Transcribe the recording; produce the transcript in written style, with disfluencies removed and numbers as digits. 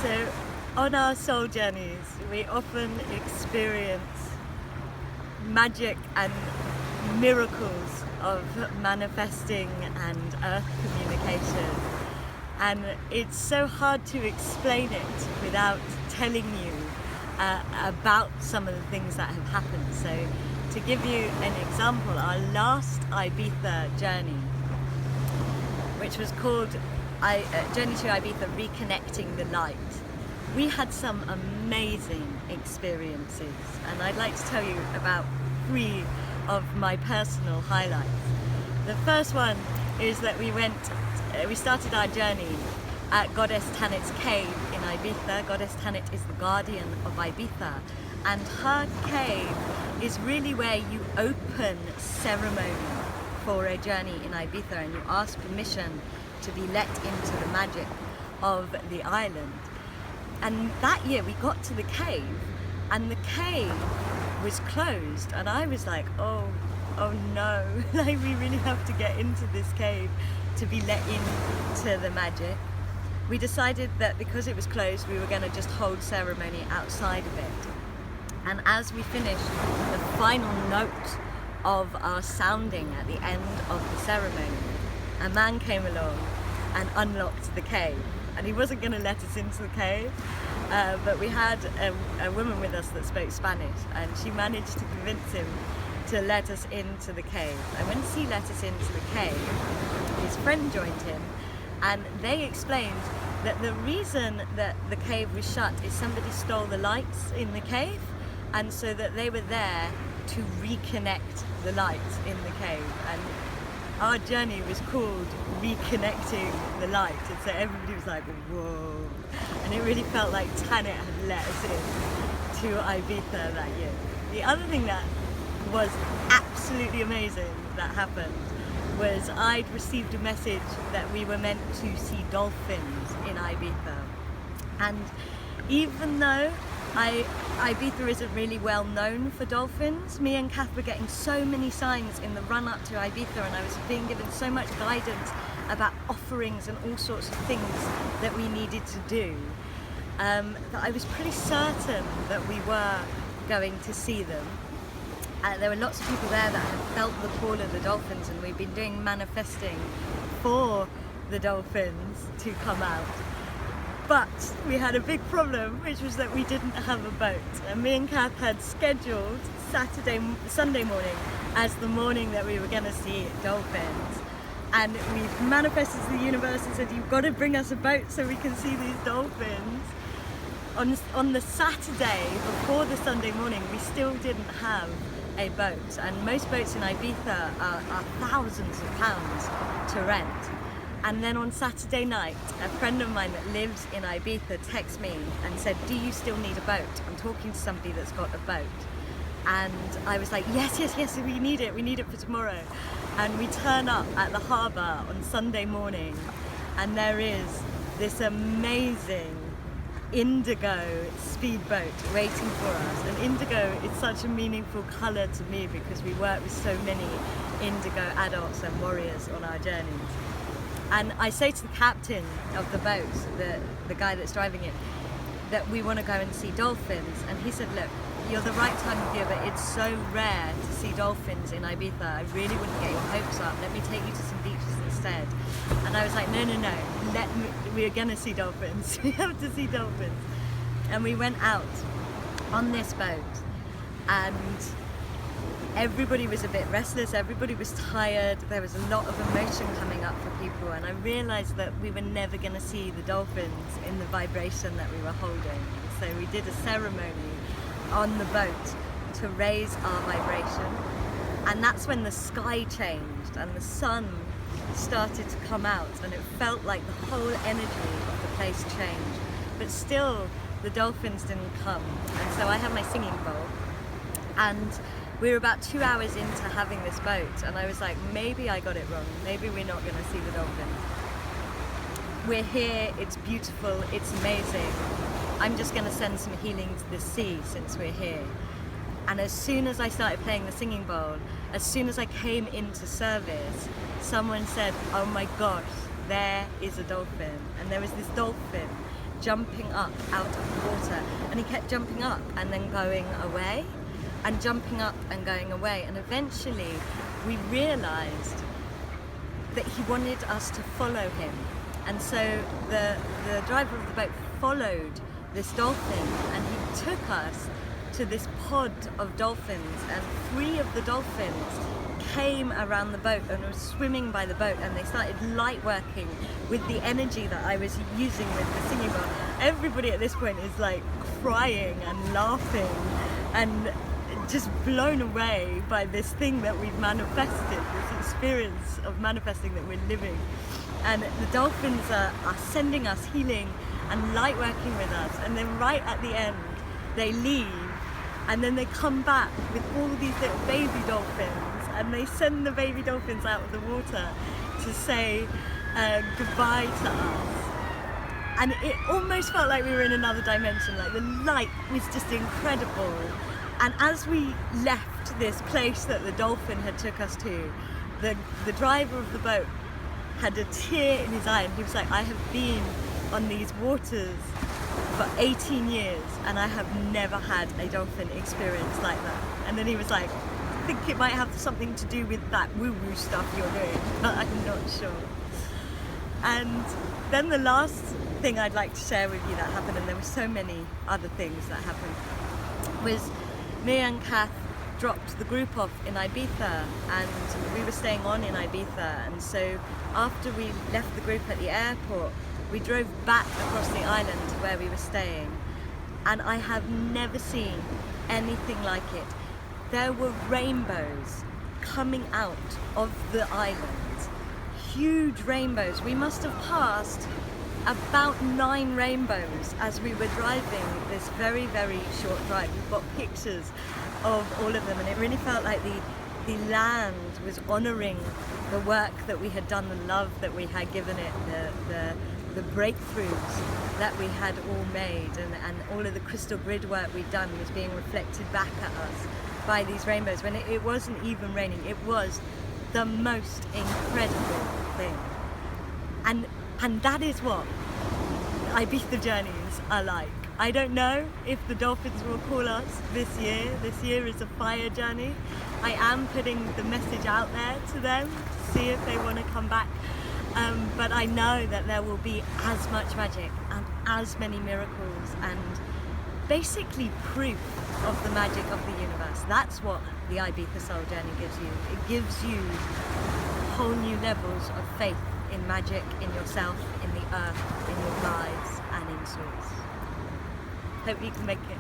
So on our soul journeys, we often experience magic and miracles of manifesting and earth communication. And it's so hard to explain it without telling you about some of the things that have happened. So to give you an example, our last Ibiza journey, which was called Journey to Ibiza, Reconnecting the Light, we had some amazing experiences, and I'd like to tell you about 3 of my personal highlights. The first one is that we started our journey at Goddess Tanit's cave in Ibiza. Goddess Tanit is the guardian of Ibiza, and her cave is really where you open ceremony for a journey in Ibiza, and you ask permission to be let into the magic of the island. And that year we got to the cave, and the cave was closed, and I was like, oh no, like we really have to get into this cave to be let into the magic. We decided that because it was closed, we were going to just hold ceremony outside of it. And as we finished the final note of our sounding at the end of the ceremony, a man came along and unlocked the cave. And he wasn't going to let us into the cave, but we had a woman with us that spoke Spanish, and she managed to convince him to let us into the cave. And when she let us into the cave, his friend joined him, and they explained that the reason that the cave was shut is somebody stole the lights in the cave, and so that they were there to reconnect the lights in the cave. And our journey was called Reconnecting the Light, and so everybody was like, whoa. And it really felt like Tanit had let us in to Ibiza that year. The other thing that was absolutely amazing that happened was I'd received a message that we were meant to see dolphins in Ibiza. And even though Ibiza isn't really well known for dolphins, me and Kath were getting so many signs in the run up to Ibiza, and I was being given so much guidance about offerings and all sorts of things that we needed to do, that I was pretty certain that we were going to see them. There were lots of people there that had felt the call of the dolphins, and we've been doing manifesting for the dolphins to come out. But we had a big problem, which was that we didn't have a boat. And me and Kath had scheduled Sunday morning as the morning that we were going to see dolphins. And we manifested to the universe and said, you've got to bring us a boat so we can see these dolphins. On the Saturday before the Sunday morning, we still didn't have a boat. And most boats in Ibiza are thousands of pounds to rent. And then on Saturday night, a friend of mine that lives in Ibiza texted me and said, do you still need a boat? I'm talking to somebody that's got a boat. And I was like, yes, we need it for tomorrow. And we turn up at the harbour on Sunday morning, and there is this amazing indigo speedboat waiting for us. And indigo is such a meaningful colour to me because we work with so many indigo adults and warriors on our journeys. And I say to the captain of the boat, the guy that's driving it, that we want to go and see dolphins. And he said, look, you're the right time of year, but it's so rare to see dolphins in Ibiza. I really wouldn't get your hopes up. Let me take you to some beaches instead. And I was like, no. We're going to see dolphins. We have to see dolphins. And we went out on this boat, and everybody was a bit restless, everybody was tired, there was a lot of emotion coming up for people, and I realised that we were never going to see the dolphins in the vibration that we were holding. So we did a ceremony on the boat to raise our vibration, and that's when the sky changed and the sun started to come out, and it felt like the whole energy of the place changed. But still, the dolphins didn't come, and so I had my singing bowl, and we were about 2 hours into having this boat, and I was like, maybe I got it wrong. Maybe we're not going to see the dolphins. We're here, it's beautiful, it's amazing. I'm just going to send some healing to the sea since we're here. And as soon as I started playing the singing bowl, as soon as I came into service, someone said, oh my gosh, there is a dolphin. And there was this dolphin jumping up out of the water, and he kept jumping up and then going away, and jumping up and going away, and eventually we realized that he wanted us to follow him. And so the driver of the boat followed this dolphin, and he took us to this pod of dolphins, and 3 of the dolphins came around the boat and were swimming by the boat, and they started light working with the energy that I was using with the singing bowl. Everybody at this point is like crying and laughing and just blown away by this thing that we've manifested, this experience of manifesting that we're living. And the dolphins are sending us healing and light working with us, and then right at the end they leave, and then they come back with all these little baby dolphins, and they send the baby dolphins out of the water to say goodbye to us. And it almost felt like we were in another dimension, like the light was just incredible. And as we left this place that the dolphin had took us to, the driver of the boat had a tear in his eye, and he was like, I have been on these waters for 18 years and I have never had a dolphin experience like that. And then he was like, I think it might have something to do with that woo-woo stuff you're doing, but I'm not sure. And then the last thing I'd like to share with you that happened, and there were so many other things that happened, was me and Kath dropped the group off in Ibiza, and we were staying on in Ibiza, and so after we left the group at the airport, we drove back across the island to where we were staying, and I have never seen anything like it. There were rainbows coming out of the island, huge rainbows. We must have passed about 9 rainbows as we were driving this very, very short drive. We've got pictures of all of them, and it really felt like the land was honouring the work that we had done, the love that we had given it, the breakthroughs that we had all made, and all of the crystal grid work we'd done was being reflected back at us by these rainbows when it wasn't even raining. It was the most incredible thing. And that is what Ibiza journeys are like. I don't know if the dolphins will call us this year. This year is a fire journey. I am putting the message out there to them to see if they want to come back. But I know that there will be as much magic and as many miracles and basically proof of the magic of the universe. That's what the Ibiza Soul Journey gives you. It gives you whole new levels of faith in magic, in yourself, in the earth, in your lives, and in source. Hope you can make it.